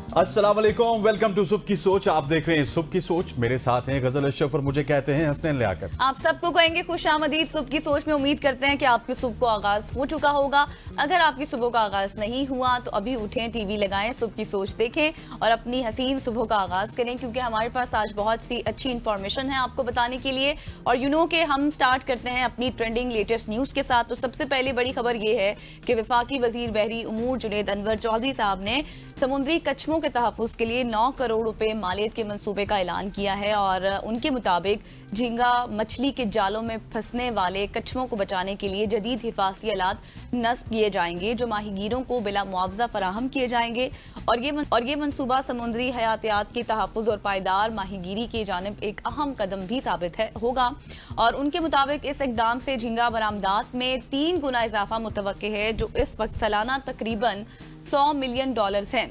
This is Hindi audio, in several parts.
अस्सलाम वालेकुम, वेलकम टू सुबह की सोच। आप देख रहे हैं सुबह की सोच। मेरे साथ हैं गजल अशरफ और मुझे कहते हैं हसनैन लियाकत। आप सबको कहेंगे खुशामदीद सुबह की सोच में। उम्मीद करते हैं कि आपकी सुबह को आगाज हो चुका होगा। अगर आपकी सुबह का आगाज नहीं हुआ तो अभी उठें, टीवी लगाएं, सुबह की सोच देखें और अपनी हसीन सुबह का आगाज करें, क्योंकि हमारे पास आज बहुत सी अच्छी इंफॉर्मेशन है आपको बताने के लिए। और के हम स्टार्ट करते हैं अपनी ट्रेंडिंग लेटेस्ट न्यूज के साथ। तो सबसे पहले बड़ी खबर यह है कि वफाकी वजीर बहरी उमूर जुनैद अनवर चौधरी साहब ने समुद्री कछुओं के तहफ़्फ़ुज़ के लिए 9 करोड़ रुपए मालियत के मंसूबे का ऐलान किया है। और उनके मुताबिक झींगा मछली के जालों में फंसने वाले कछुओं को बचाने के लिए जदीद हिफाजती आलात नस्ब किए जाएंगे, जो माहीगीरों को बिला मुआवजा फराहम किए जाएंगे। और ये मंसूबा समुद्री हयातियात के तहफ़्फ़ुज़ और पायदार माहीगीरी की जानिब एक अहम कदम भी साबित होगा। और उनके मुताबिक इस इक़दाम से झींगा बरामदात में 3 गुना इजाफा मुतवक्के है, जो इस वक्त सालाना तकरीबन $100 मिलियन हैं।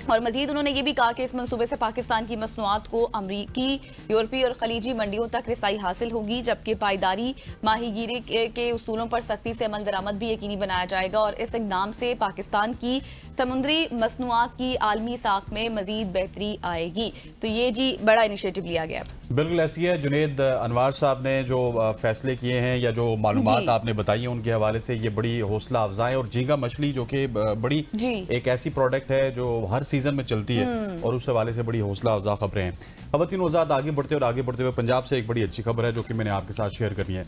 और मजीद उन्होंने ये भी कहा कि इस मंसूबे से पाकिस्तान की मसनूआत को अमरीकी, यूरोपीय और खलीजी मंडियों तक रसाई हासिल होगी, जबकि पायदारी माहीगीरी के उसूलों पर सख्ती से अमल दरामद भी यकीनी बनाया जाएगा। और इस इक़दाम से पाकिस्तान की समुद्री मसनूआत की आलमी साख में मजीद बेहतरी आएगी। तो ये जी बड़ा इनिशिएटिव लिया गया। बिल्कुल ऐसी है। जुनैद अनवर साहब ने जो फैसले किए हैं या जो मालूमात आपने बताई हैं उनके हवाले से ये बड़ी हौसला अफजा है। और झींगा मछली जो कि बड़ी एक ऐसी प्रोडक्ट है जो हर सीजन में चलती है और उस हवाले से बड़ी हौसला अफजा खबरें हैं। खवातीन वज़ात आगे बढ़ते हुए पंजाब से एक बड़ी अच्छी खबर है जो कि मैंने आपके साथ शेयर करनी है।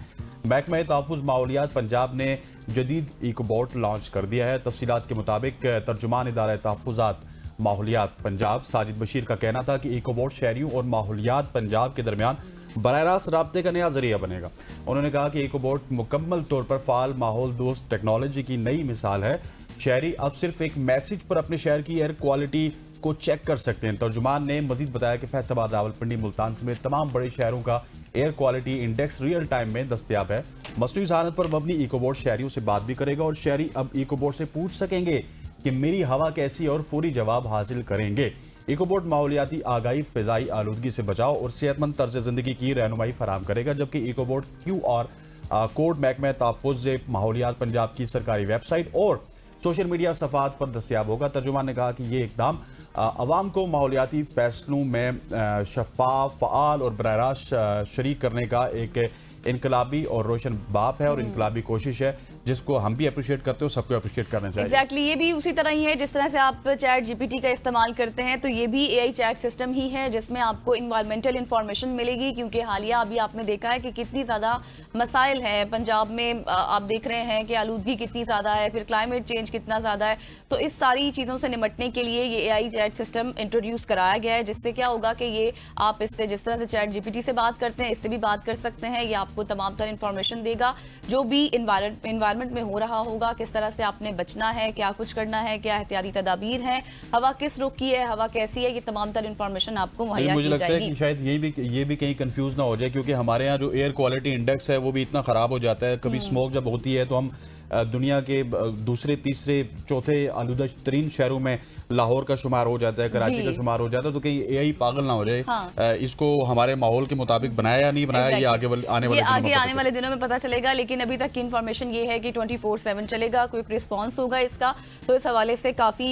महकमा तहफ़्फ़ुज़ माहौलियात पंजाब ने जदीद इकोबोट लॉन्च कर दिया है। तफसीलात के मुताबिक तर्जुमान इदारा तहफ़्फ़ुज़ात माहौलियात पंजाब साजिद बशीर का कहना था कि इकोबोट शहरियों और माहौलियात पंजाब के दरमियान बराह रास्त राब्ते का नया जरिया बनेगा। उन्होंने कहा कि इकोबोट मुकम्मल तौर पर फ़ाल माहौल दोस्त टेक्नोलॉजी की नई मिसाल है। शहरी अब सिर्फ एक मैसेज पर अपने शहर की एयर क्वालिटी को चेक कर सकते हैं। तर्जुमान ने मजीद बताया कि फैसलाबाद, रावलपिंडी, मुल्तान समेत तमाम बड़े शहरों का air quality index real time में दस्तयाब है। मसनूई ज़हानत पर मबनी इकोबोट शहरियों से बात भी करेगा और शहरी अब इकोबोट से पूछ सकेंगे कि मेरी हवा कैसी, और फौरी जवाब हासिल करेंगे। इकोबोट माहौलियाती आगाही, फ़िज़ाई आलूदगी से बचाव और सेहतमंद तर्ज ज़िंदगी की रहनुमाई फराहम करेगा। जबकि इकोबोट QR कोड महकमा तहफ़्फ़ुज़ माहौलियात पंजाब की सरकारी वेबसाइट और सोशल मीडिया सफ़ात पर दस्तयाब होगा। तर्जुमान ने कहा कि ये इक़दाम अवाम को माहौलियाती फैसलों में शफ़ाफ़, फ़आल और बराह रास्त शरीक करने का एक इनकलाबी और रोशन बाप है और इनकलाबी कोशिश है, जिसको हम भी अप्रिशिएट करते हो, सबको अप्रिशिएट करना चाहिए। एग्जैक्टली ये भी उसी तरह ही है जिस तरह से आप चैट GPT का इस्तेमाल करते हैं, तो ये भी AI चैट सिस्टम ही है जिसमें आपको इन्वायरमेंटल इंफॉर्मेशन मिलेगी। क्योंकि हालिया अभी आपने देखा है कि कितनी ज़्यादा मसाइल हैं पंजाब में। आप देख रहे हैं कि आलूदगी कितनी ज़्यादा है, फिर क्लाइमेट चेंज कितना ज़्यादा है। तो इस सारी चीज़ों से निपटने के लिए ये AI चैट सिस्टम इंट्रोड्यूस कराया गया है, जिससे क्या होगा कि ये आप इससे जिस तरह से चैट GPT से बात करते हैं इससे भी बात कर सकते हैं। ये आपको तमाम तरह इंफॉर्मेशन देगा जो भी इन्वायरमेंट में हो रहा होगा, किस तरह से आपने बचना है, क्या कुछ करना है, क्या एहतियाती तदाबीर हैं, हवा किस रुख की है, हवा कैसी है, ये तमाम तरह इंफॉर्मेशन आपको मुहैया की जाएगी। मुझे लगता है कि शायद ये भी कहीं कंफ्यूज ना हो जाए, क्योंकि हमारे यहाँ जो एयर क्वालिटी इंडेक्स है वो भी इतना खराब हो जाता है। कभी स्मोक जब होती है तो हम दुनिया के दूसरे, तीसरे, चौथे आलूदा तरीन शहरों में लाहौर का शुमार हो जाता है, कराची का शुमार हो जाता है। तो कहीं AI पागल ना हो जाए। हाँ। इसको हमारे माहौल के मुताबिक बनाया या नहीं बनाया, ये आगे आने वाले दिनों में पता चलेगा। लेकिन अभी तक की इन्फॉर्मेशन ये है कि 24/7 चलेगा, क्विक रिस्पॉन्स होगा इसका। तो इस हवाले से काफ़ी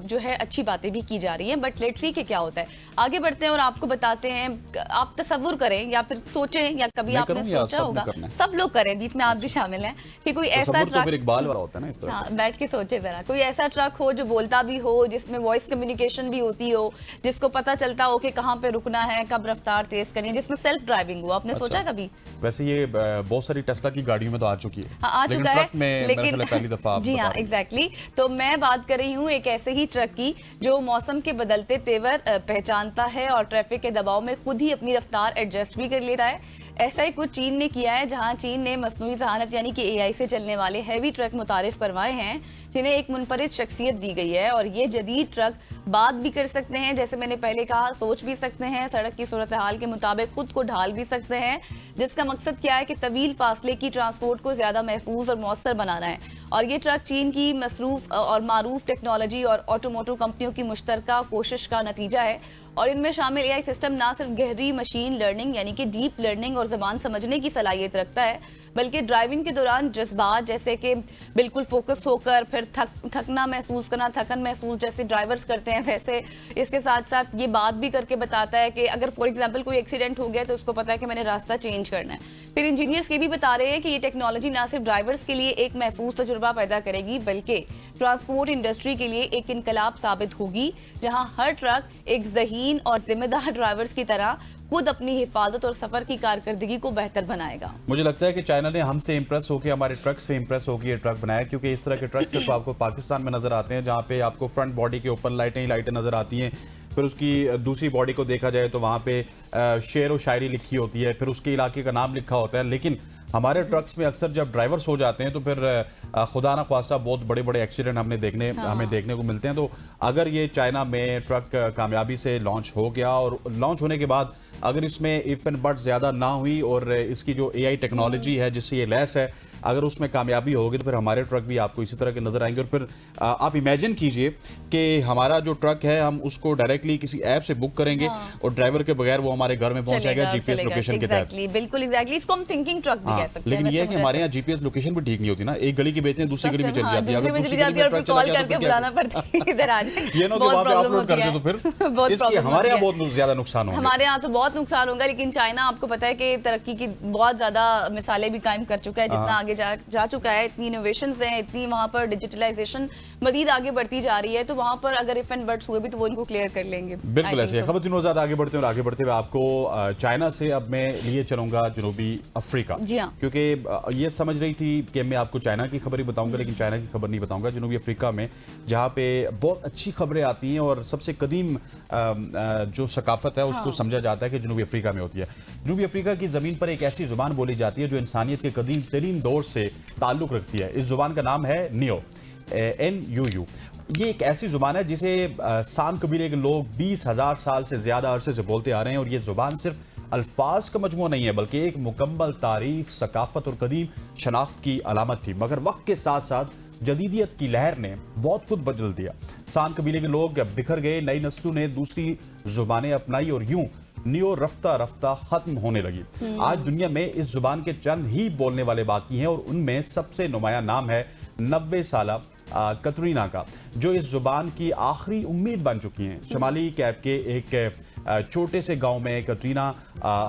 जो है अच्छी बातें भी की जा रही हैं। बट लेट्स सी कि क्या होता है। आगे बढ़ते हैं और आपको बताते हैं। आप तसव्वुर करें या फिर सोचें, या कभी आपने सोचा होगा, सब लोग करें, बीच में आप भी शामिल हैं, कि कोई ऐसा तो फिर इकबाल वाला होता है ना इस तरह। हाँ, बैठ के सोचे जरा, कोई ऐसा ट्रक हो जो बोलता भी हो, जिसमें वॉइस कम्युनिकेशन भी होती हो, जिसको पता चलता हो कि कहाँ पे रुकना है, कब रफ्तार तेज करनी है, जिसमें सेल्फ ड्राइविंग हो। आपने सोचा कभी? वैसे ये बहुत सारी टेस्ला की गाड़ियों में तो आ चुकी है। हाँ, आ चुका है, लेकिन पहली दफा जी हाँ एग्जैक्टली। तो मैं बात कर रही हूँ एक ऐसे ही ट्रक की जो मौसम के बदलते तेवर पहचानता है और ट्रैफिक के दबाव में खुद ही अपनी रफ्तार एडजस्ट भी कर लेता है। ऐसा ही कुछ चीन ने किया है, जहां चीन ने मसनूई ज़हानत यानी कि AI से चलने वाले हैवी ट्रक मुतारिफ करवाए हैं, जिन्हें एक मुनफरिद शख्सियत दी गई है। और ये जदीद ट्रक बात भी कर सकते हैं, जैसे मैंने पहले कहा, सोच भी सकते हैं, सड़क की सूरत हाल के मुताबिक खुद को ढाल भी सकते हैं, जिसका मकसद क्या है कि तवील फासले की ट्रांसपोर्ट को ज़्यादा महफूज और मौसर बनाना है। और ये ट्रक चीन की मसरूफ और मारूफ टेक्नोलॉजी और ऑटोमोटिव कंपनियों की मुश्तरका कोशिश का नतीजा है। और इनमें शामिल AI सिस्टम ना सिर्फ गहरी मशीन लर्निंग यानी कि डीप लर्निंग और ज़बान समझने की सलाहियत रखता है, बल्कि ड्राइविंग के दौरान जज्बात जैसे कि बिल्कुल फोकस होकर फिर थकना महसूस करना, थकन महसूस जैसे ड्राइवर्स करते हैं, वैसे इसके साथ साथ ये बात भी करके बताता है कि अगर फॉर एग्जांपल कोई एक्सीडेंट हो गया तो उसको पता है कि मैंने रास्ता चेंज करना है। फिर इंजीनियर्स ये भी बता रहे हैं कि ये टेक्नोलॉजी ना सिर्फ ड्राइवर्स के लिए एक महफूज तजुर्बा पैदा करेगी बल्कि ट्रांसपोर्ट इंडस्ट्री के लिए एक इनकलाब साबित होगी, जहां हर ट्रक एक ज़हीन और जिम्मेदार ड्राइवर्स की तरह खुद अपनी हिफाजत और सफर की कारकर्दगी को बेहतर बनाएगा। मुझे लगता है कि चाइना ने हमसे इंप्रेस होकर, हमारे ट्रक से इंप्रेस होकर ये ट्रक बनाया, क्योंकि इस तरह के ट्रक सिर्फ आपको पाकिस्तान में नजर आते हैं, जहाँ पे आपको फ्रंट बॉडी के ऊपर लाइटें ही लाइटें नजर आती हैं। फिर उसकी दूसरी बॉडी को देखा जाए तो वहाँ पे शेर व शायरी लिखी होती है, फिर उसके इलाके का नाम लिखा होता है। लेकिन हमारे ट्रक्स में अक्सर जब ड्राइवर्स हो जाते हैं तो फिर खुदा ना ख्वास्ता बहुत बड़े बड़े एक्सीडेंट हमें देखने को मिलते हैं। तो अगर ये चाइना में ट्रक कामयाबी से लॉन्च हो गया और लॉन्च होने के बाद अगर इसमें इफ एंड बट ज़्यादा ना हुई और इसकी जो AI टेक्नोलॉजी है जिससे ये लैस है, अगर उसमें कामयाबी होगी तो फिर हमारे ट्रक भी आपको इसी तरह के नजर आएंगे। और फिर आप इमेजिन कीजिए कि हमारा जो ट्रक है हम उसको डायरेक्टली किसी ऐप से बुक करेंगे और ड्राइवर के बगैर वो हमारे घर में पहुंच जाएगा GPS लोकेशन के तहत। बिल्कुल एग्जैक्टली, इसको हम थिंकिंग ट्रक भी कह सकते हैं। लेकिन ये है कि हमारे यहाँ GPS लोकेशन भी ठीक नहीं होती ना, एक गली की बेचते हैं दूसरी गली में चली जाती है, अगर दूसरी गली में ट्रक चला गया तो बुलाना पड़ता है इधर आ जाए, ये ना कि वहां पे ऑफलोड कर दे तो फिर इसके हमारे यहाँ बहुत ज्यादा नुकसान होगा। हमारे यहाँ तो बहुत नुकसान होगा, लेकिन चाइना आपको पता है कि तरक्की की बहुत ज्यादा मिसालें भी कायम कर चुका है, जितना आगे जा चुका है, इतनी इनोवेशंस हैं, इतनी वहां पर डिजिटलाइजेशन मजीद आगे बढ़ती जा रही है, तो वहां पर अगर इफ एंड बट्स हुए भी तो वो इनको क्लियर कर लेंगे। बिल्कुल ऐसे है। खबर दिनों ज्यादा आगे बढ़ते हैं और आगे बढ़ते हुए आपको चाइना से अब मैं लिए चलूंगा जनूबी अफ्रीका, क्योंकि ये समझ रही थी कि मैं आपको चाइना की खबर ही बताऊंगा, लेकिन चाइना की खबर नहीं बताऊंगा। जनूबी अफ्रीका में जहाँ पे बहुत अच्छी खबरें आती हैं और सबसे कदीम जो सकाफत है उसको समझा जाता है कि जनूबी अफ्रीका में होती है। जनूबी अफ्रीका की जमीन पर एक ऐसी जुबान बोली जाती है जो इंसानियत के कदीम तरीन दौर से ताल्लुक रखती है। इस जुबान का नाम है नियो, NUU। ये एक ऐसी जुबान है जिसे सान कबीले के लोग 20,000 साल से ज्यादा अरसे से बोलते आ रहे हैं, और ये जुबान सिर्फ अल्फाज का मजमू नहीं है बल्कि एक मुकम्मल तारीख, सकाफत और कदीम शनाख्त की अलामत थी। मगर वक्त के साथ साथ जदीदियत की लहर ने बहुत कुछ बदल दिया। सान कबीले के लोग बिखर गए, नई नस्लों ने दूसरी जुबानें अपनाई और यूं नियो रफ्ता रफ्ता खत्म होने लगी। आज दुनिया में इस जुबान के चंद ही बोलने वाले बाकी हैं, और उनमें सबसे नुमायां नाम है 90 साला कतरीना का, जो इस जुबान की आखिरी उम्मीद बन चुकी हैं। शमाली कैप के एक छोटे से गांव में कतरीना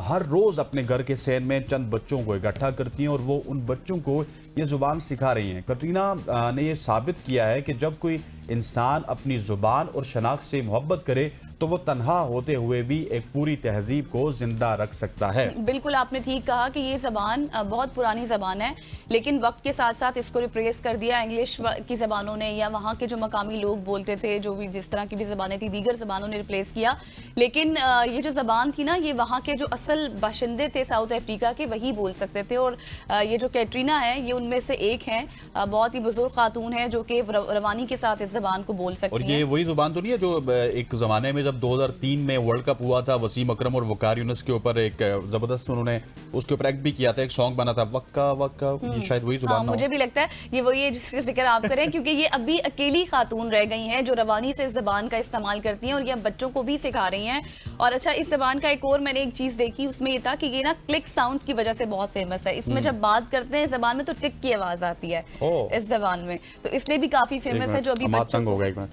हर रोज अपने घर के सहन में चंद बच्चों को इकट्ठा करती हैं और वो उन बच्चों को ये जुबान सिखा रही हैं। कतरीना ने ये साबित किया है कि जब कोई इंसान अपनी जुबान और शनाख्त से मोहब्बत करे तो वो तन्हा होते हुए भी एक पूरी तहजीब को जिंदा रख सकता है। बिल्कुल आपने ठीक कहा कि ये ज़बान बहुत पुरानी ज़बान है, लेकिन वक्त के साथ साथ इसको रिप्लेस कर दिया इंग्लिश की ज़बानों ने, या वहाँ के जो मकामी लोग बोलते थे, जो भी जिस तरह की भी ज़बानें थी, दीगर ज़बानों ने रिप्लेस किया। लेकिन ये जो ज़बान थी ना, ये वहाँ के जो असल बाशिंदे थे साउथ अफ्रीका के, वही बोल सकते थे। और ये जो कैटरीना है ये उनमें से एक है, बहुत ही बुजुर्ग खातून है जो कि रवानी के साथ इस ज़बान को बोल सकती है। और ये वही ज़बान तो नहीं है जो एक ज़माने में जब 2003 में वर्ल्ड कप हुआ था, वसीम अकरम और वकार यूनुस के ऊपर एक जबरदस्त उन्होंने उसके ऊपर एक्ट भी किया था, एक सॉन्ग बना था वक्का वक्का, ये शायद वही जुबान। मुझे भी लगता है ये वही है जिसका जिक्र आप करें, क्योंकि ये अभी अकेली खातून रह गई हैं जो रवानी से इस जबान का इस्तेमाल करती हैं और ये बच्चों को भी सिखा रही हैं। और अच्छा, इस जबान का एक और मैंने एक चीज देखी, उसमें ये था कि ये ना क्लिक साउंड की वजह से बहुत फेमस है। इसमें जब बात करते हैं जबान में तो टिक की आवाज आती है इस जबान में, तो इसलिए भी काफी फेमस है। जो अभी तंग हो गया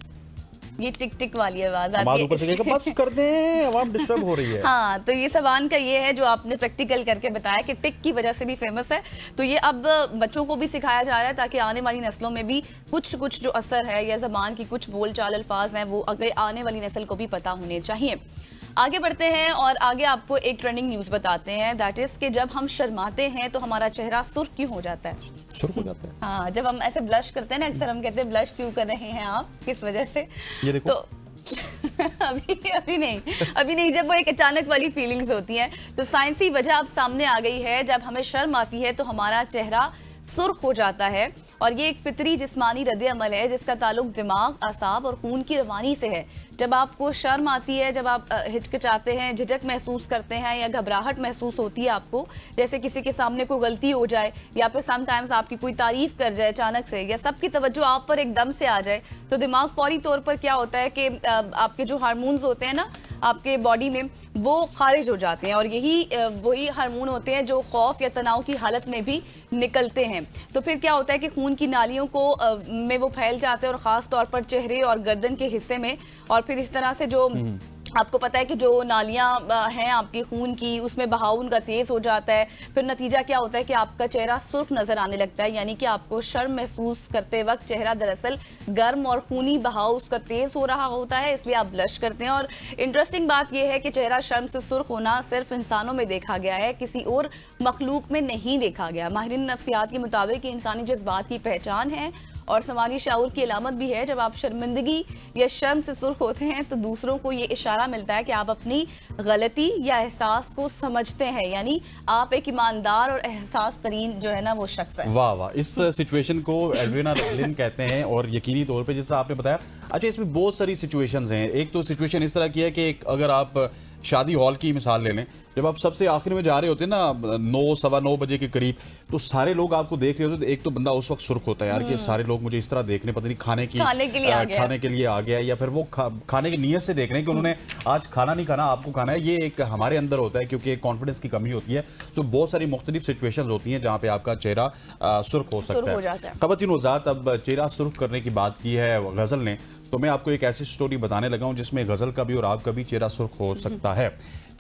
ये टिक टिक वाली आवाज आती है, ऊपर से बस कर दें, आवाम डिस्टर्ब हो रही है। हाँ, तो ये जबान का ये है जो आपने प्रैक्टिकल करके बताया कि टिक की वजह से भी फेमस है। तो ये अब बच्चों को भी सिखाया जा रहा है ताकि आने वाली नस्लों में भी कुछ जो असर है या जबान की कुछ बोलचाल अल्फाज हैं वो अगले आने वाली नस्ल को भी पता होने चाहिए। आगे बढ़ते हैं और आगे आपको एक ट्रेंडिंग न्यूज बताते हैं, दैट इज कि जब हम शर्माते हैं तो हमारा चेहरा सुर्ख क्यों हो जाता है? सुर्ख हो जाता है? हाँ, जब हम ऐसे ब्लश करते हैं ना, अक्सर हम कहते हैं ब्लश क्यों कर रहे हैं आप, किस वजह से? ये देखो। तो अभी नहीं, जब वो एक अचानक वाली फीलिंग्स होती हैं। तो साइंसी वजह अब सामने आ गई है, जब हमें शर्म आती है तो हमारा चेहरा सुर्ख हो जाता है, और ये एक फितरी जिस्मानी रद्द अमल है जिसका ताल्लुक दिमाग, आसाब और खून की रवानी से है। जब आपको शर्म आती है, जब आप हिचकिचाते हैं, झिझक महसूस करते हैं या घबराहट महसूस होती है आपको, जैसे किसी के सामने कोई गलती हो जाए या फिर समटाइम्स आपकी कोई तारीफ कर जाए अचानक से, या सबकी तवज्जो आप पर एकदम से आ जाए, तो दिमाग फौरी तौर पर क्या होता है कि आपके जो हार्मोन्स होते हैं ना, आपके बॉडी में वो खारिज हो जाते हैं और यही वही हार्मोन होते हैं जो खौफ या तनाव की हालत में भी निकलते हैं। तो फिर क्या होता है कि खून की नालियों को में वो फैल जाते हैं और ख़ास तौर पर चेहरे और गर्दन के हिस्से में, और फिर इस तरह से जो आपको पता है कि जो नालियां हैं आपकी खून की, उसमें बहाव उनका तेज़ हो जाता है। फिर नतीजा क्या होता है कि आपका चेहरा सुर्ख नज़र आने लगता है, यानी कि आपको शर्म महसूस करते वक्त चेहरा दरअसल गर्म और खूनी बहाव उसका तेज़ हो रहा होता है, इसलिए आप ब्लश करते हैं। और इंटरेस्टिंग बात यह है कि चेहरा शर्म से सुर्ख होना सिर्फ इंसानों में देखा गया है, किसी और मखलूक में नहीं देखा गया। माहिरीन नफ्सियात के मुताबिक इंसानी जज्बात की पहचान है और समाजी शाऊर की अलामत भी है। जब आप शर्मिंदगी या शर्म से सुर्ख होते हैं तो दूसरों को ये इशारा मिलता है कि आप अपनी गलती या एहसास को समझते हैं, यानी आप एक ईमानदार और एहसास तरीन जो है ना वो शख्स है। वाह वाह, इस सिचुएशन को एड्रिना रेवलिन कहते हैं और यकीनी तौर पे जिस आपने बताया। अच्छा, इसमें बहुत सारी सिचुएशंस हैं। एक तो सिचुएशन इस तरह की है कि अगर आप शादी हॉल की मिसाल ले लें, जब आप सबसे आखिर में जा रहे होते हैं ना 9 सवा 9 बजे के करीब, तो सारे लोग आपको देख रहे होते हैं। तो एक तो बंदा उस वक्त सुर्ख होता है यार कि सारे लोग मुझे इस तरह देख रहे, पता नहीं खाने के लिए आ गया या फिर वो खाने की नीयत से देख रहे हैं कि उन्होंने आज खाना नहीं खाना, आपको खाना है। ये एक हमारे अंदर होता है क्योंकि कॉन्फिडेंस की कमी होती है। तो बहुत सारी मुख्तलिफ सिचुएशन होती हैं जहाँ पे आपका चेहरा सुर्ख हो सकता है। ख़वातीन हज़रात, अब चेहरा सुर्ख करने की बात की है गज़ल ने, तो मैं आपको एक ऐसी स्टोरी बताने लगा हूं जिसमें गजल का भी और आपका भी चेहरा सुर्ख हो सकता है।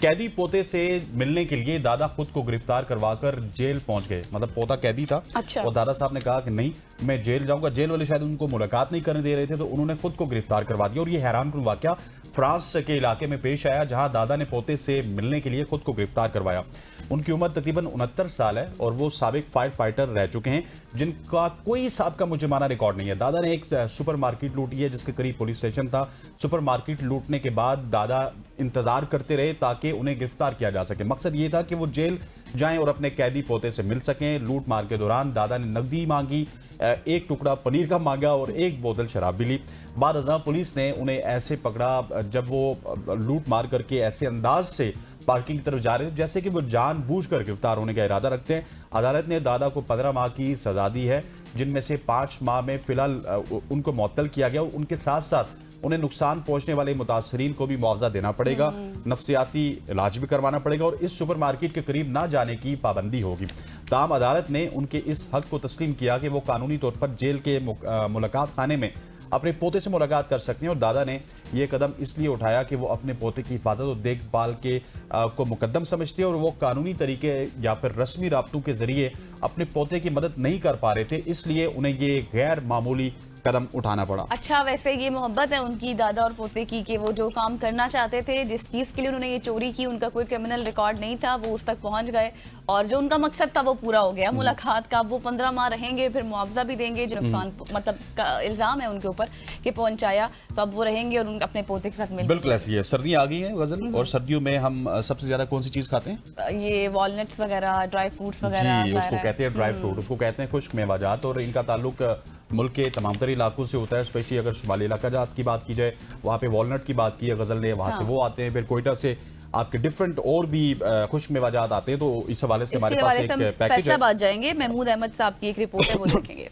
कैदी पोते से मिलने के लिए दादा खुद को गिरफ्तार करवाकर जेल पहुंच गए। मतलब पोता कैदी था। अच्छा। और दादा साहब ने कहा कि नहीं, मैं जेल जाऊंगा। जेल वाले शायद उनको मुलाकात नहीं करने दे रहे थे, तो उन्होंने खुद को गिरफ्तार करवा दिया। और ये हैरानकुन वाकया फ्रांस के इलाके में पेश आया जहां दादा ने पोते से मिलने के लिए खुद को गिरफ्तार करवाया। उनकी उम्र तकरीबन 69 साल है और वो साबिक फायर फाइटर रह चुके हैं जिनका कोई साबिका मुजरिमाना रिकॉर्ड नहीं है। दादा ने एक सुपरमार्केट लूटी है जिसके करीब पुलिस स्टेशन था। सुपरमार्केट लूटने के बाद दादा इंतजार करते रहे ताकि उन्हें गिरफ्तार किया जा सके। मकसद ये था कि वो जेल जाएं और अपने कैदी पोते से मिल सकें। लूट मार के दौरान दादा ने नकदी मांगी, एक टुकड़ा पनीर का मांगा और एक बोतल शराब भी ली। बाद अज़ां पुलिस ने उन्हें ऐसे पकड़ा जब वो लूट मार करके ऐसे अंदाज से पार्किंग की तरफ जा रहे थे जैसे कि वो जानबूझकर गिरफ्तार होने का इरादा रखते हैं। अदालत ने दादा को 15 माह की सजा दी है, जिनमें से 5 माह में फिलहाल उनको मुअत्तल किया गया। उनके साथ साथ उन्हें नुकसान पहुंचने वाले मुतासरीन को भी मुआवजा देना पड़ेगा, नफ्सियाती इलाज भी करवाना पड़ेगा और इस सुपरमार्केट के करीब ना जाने की पाबंदी होगी। ताहम अदालत ने उनके इस हक को तस्लीम किया कि वो कानूनी तौर पर जेल के मुलाकात खाने में अपने पोते से मुलाकात कर सकते हैं। और दादा ने यह कदम इसलिए उठाया कि वो अपने पोते की हिफाजत और देखभाल के को मुकद्दम समझते हैं और वो कानूनी तरीके या फिर रस्मी राब्तों के जरिए अपने पोते की मदद नहीं कर पा रहे थे, इसलिए उन्हें ये गैर मामूली कदम उठाना पड़ा। अच्छा, वैसे ये मोहब्बत है उनकी दादा और पोते की कि वो जो काम करना चाहते थे, जिस चीज़ के लिए उन्होंने ये चोरी की, उनका कोई क्रिमिनल रिकॉर्ड नहीं था, वो उस तक पहुंच गए और जो उनका मकसद था वो पूरा हो गया मुलाकात का। वो 15 माह रहेंगे, फिर मुआवजा भी देंगे जो नुकसान मतलब इल्ज़ाम है उनके ऊपर कि पहुंचाया, तो अब वो रहेंगे और अपने पोते के साथ मिल। बिल्कुल ऐसी है। सर्दियाँ आ गई हैं गजल, और सर्दियों में हम सबसे ज्यादा कौन सी चीज खाते हैं? ये वॉलनट्स वगैरह, ड्राई फ्रूट्स वगैरह। जी, उसको कहते हैं ड्राई फ्रूट, उसको कहते हैं खुश्क मेवाजात और इनका ताल्लुक मुल्क के तमाम तर इलाकों से होता है। स्पेशली अगर शुमाली इलाका जात की बात की जाए, वहाँ पे वॉलनट की बात की है गजल ने, वहाँ से वो आते हैं। फिर कोयटा से आपके डिफरेंट और भी खुश्क मेवाजात आते हैं। तो इस हवाले से हमारे पास एक पैकेज है। बात जाएंगे, महमूद अहमद साहब की एक रिपोर्ट है, वो देखेंगे।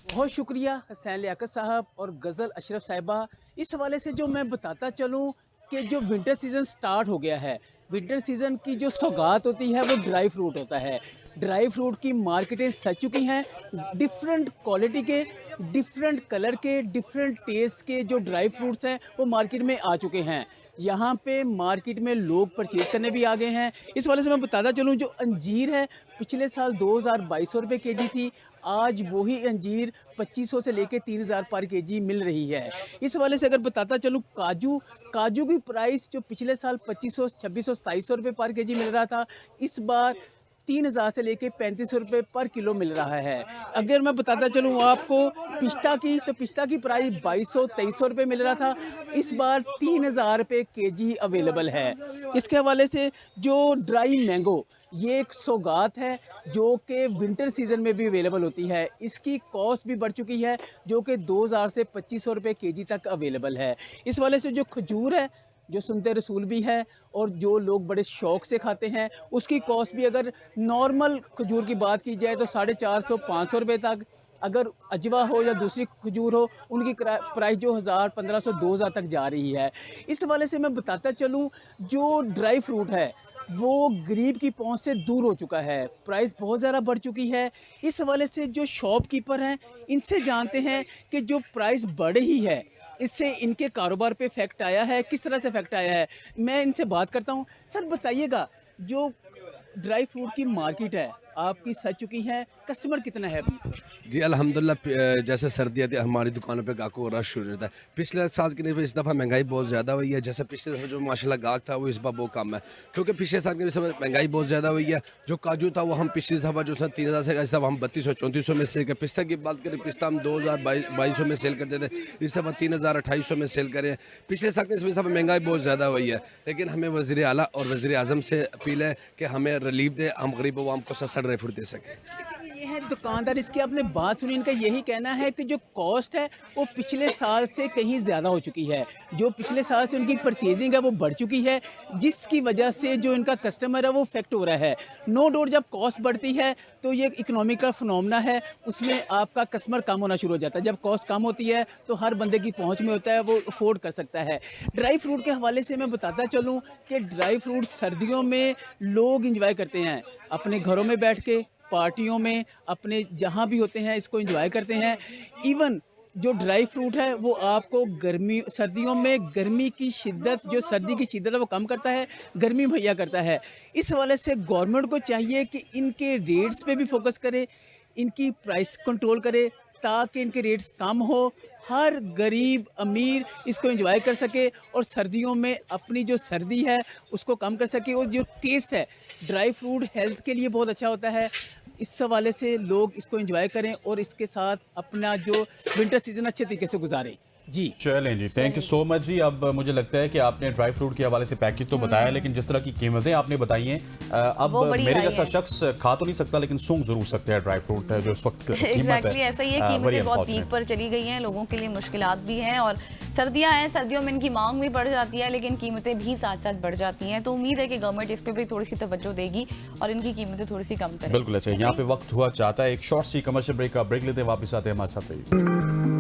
बहुत शुक्रिया हुसैन लियाकत साहब और गज़ल अशरफ साहिबा। इस हवाले से जो मैं बताता चलूँ कि जो विंटर सीज़न स्टार्ट हो गया है, विंटर सीज़न की जो सौगात होती है वो ड्राई फ्रूट होता है। ड्राई फ्रूट की मार्केटें सज चुकी हैं। डिफरेंट क्वालिटी के, डिफरेंट कलर के, डिफरेंट टेस्ट के जो ड्राई फ्रूट्स हैं वो मार्केट में आ चुके हैं। यहाँ पे मार्केट में लोग परचेज़ करने भी आ गए हैं। इस वाले से मैं बताता चलूँ, जो अंजीर है पिछले साल 2200 रुपये केजी थी, आज वही अंजीर 2500 से लेके 3000 पर केजी मिल रही है। इस वाले से अगर बताता चलूँ, काजू की प्राइस जो पिछले साल 2500, 2600, 2700 रुपये पर केजी मिल रहा था, इस बार 3000 से लेके 3500 रुपये पर किलो मिल रहा है। अगर मैं बताता चलूँ आपको पिस्ता की, तो पिस्ता की प्राइस 2200, 2300 रुपये मिल रहा था, इस बार 3000 रुपये केजी अवेलेबल है। इसके हवाले से जो ड्राई मैंगो, ये एक सौगात है जो कि विंटर सीज़न में भी अवेलेबल होती है। इसकी कॉस्ट भी बढ़ चुकी है, जो कि 2000 से 2500 रुपये केजी तक अवेलेबल है। इस वाले से जो खजूर है, जो सुनते रसूल भी है और जो लोग बड़े शौक़ से खाते हैं, उसकी कॉस्ट भी अगर नॉर्मल खजूर की बात की जाए तो 450, 500 रुपये तक अगर अजवा हो या दूसरी खजूर हो, उनकी प्राइस जो 1000, 1500, 2000 तक जा रही है। इस हवाले से मैं बताता चलूँ, जो ड्राई फ्रूट है वो गरीब की पहुंच से दूर हो चुका है, प्राइस बहुत ज़्यादा बढ़ चुकी है। इस हवाले से जो शॉपकीपर हैं, इनसे जानते हैं कि जो प्राइस बढ़ ही है, इससे इनके कारोबार पे इफ़ेक्ट आया है, किस तरह से इफ़ेक्ट आया है। मैं इनसे बात करता हूँ। सर बताइएगा, जो ड्राई फ्रूट की मार्केट है आपकी सज चुकी है, कस्टमर कितना है अभी सर? जी अल्हम्दुलिल्लाह, जैसे सर्दी आती है हमारी दुकानों पे गाहकों को रश शुरू होता है। पिछले साल की नहीं, इस दफ़ा महंगाई बहुत ज़्यादा हुई है। जैसे पिछले दफ़ा जो माशाल्लाह गाहक था वो इस बार बहुत कम है, क्योंकि पिछले साल की महंगाई बहुत ज़्यादा हुई है। जो काजू था वो हम पिछली दफ़ा जो 3000 से, इस दफ़ा हम 3200-3400 में सेल कर। पिस्ता की बात करें, पिस्ता हम 2000-2200 में सेल करते थे, इस दफ़ा 3000-2800 में सेल करें। पिछले साल की इस दफ़ा महंगाई बहुत ज़्यादा हुई है, लेकिन हमें वज़ीर आला और वज़ीर आज़म से अपील है कि हमें रिलीफ दे, हम गरीब आवाम को सस्ता ड्राई फ्रूट दे सकें। ये है दुकानदार, इसकी आपने बात सुनी, इनका यही कहना है कि जो कॉस्ट है वो पिछले साल से कहीं ज़्यादा हो चुकी है। जो पिछले साल से उनकी परचेजिंग है वो बढ़ चुकी है, जिसकी वजह से जो इनका कस्टमर है वो इफेक्ट हो रहा है। नो डाउट, जब कॉस्ट बढ़ती है तो ये एक इकोनॉमिक का फिनोमेना है, उसमें आपका कस्टमर कम होना शुरू हो जाता है। जब कॉस्ट कम होती है तो हर बंदे की पहुँच में होता है, वो अफोर्ड कर सकता है। ड्राई फ्रूट के हवाले से मैं बताता चलूँ कि ड्राई फ्रूट सर्दियों में लोग इंजॉय करते हैं, अपने घरों में बैठ के, पार्टियों में, अपने जहाँ भी होते हैं इसको एंजॉय करते हैं। इवन जो ड्राई फ्रूट है वो आपको सर्दियों में गर्मी की शिद्दत, जो सर्दी की शिद्दत है वो कम करता है, गर्मी मुहैया करता है। इस हवाले से गवर्नमेंट को चाहिए कि इनके रेट्स पे भी फोकस करे, इनकी प्राइस कंट्रोल करे, ताकि इनके रेट्स कम हो, हर गरीब अमीर इसको एंजॉय कर सके और सर्दियों में अपनी जो सर्दी है उसको कम कर सके। और जो टेस्ट है, ड्राई फ्रूट हेल्थ के लिए बहुत अच्छा होता है। इस हवाले से लोग इसको एंजॉय करें और इसके साथ अपना जो विंटर सीजन अच्छे तरीके से गुजारें। जी चलें जी, थैंक यू सो मच जी। अब मुझे लगता है कि आपने ड्राई फ्रूट के हवाले से पैकेज तो बताया, लेकिन जिस तरह की कीमतें आपने बताई हैं, अब मेरे जैसा शख्स खा तो नहीं सकता, लेकिन सूंघ जरूर सकते हैं ड्राई फ्रूट जो इस वक्त कीमत है। एग्जैक्टली ऐसा ही है, कीमतें बहुत पीक पर चली गई हैं, लोगों के लिए मुश्किलात भी हैं, और सर्दियां हैं, सर्दियों में इनकी मांग भी बढ़ जाती है, लेकिन कीमतें भी साथ साथ बढ़ जाती हैं। तो उम्मीद है कि गवर्नमेंट इस पर भी थोड़ी सी तवज्जो देगी और इनकी कीमतें थोड़ी सी कम करेगी। बिल्कुल ऐसे। यहाँ पे वक्त हुआ चाहता है एक शॉर्ट सी कमर्शियल ब्रेक का। ब्रेक लेते हैं, वापस आते हैं, हमारे साथ रहिए।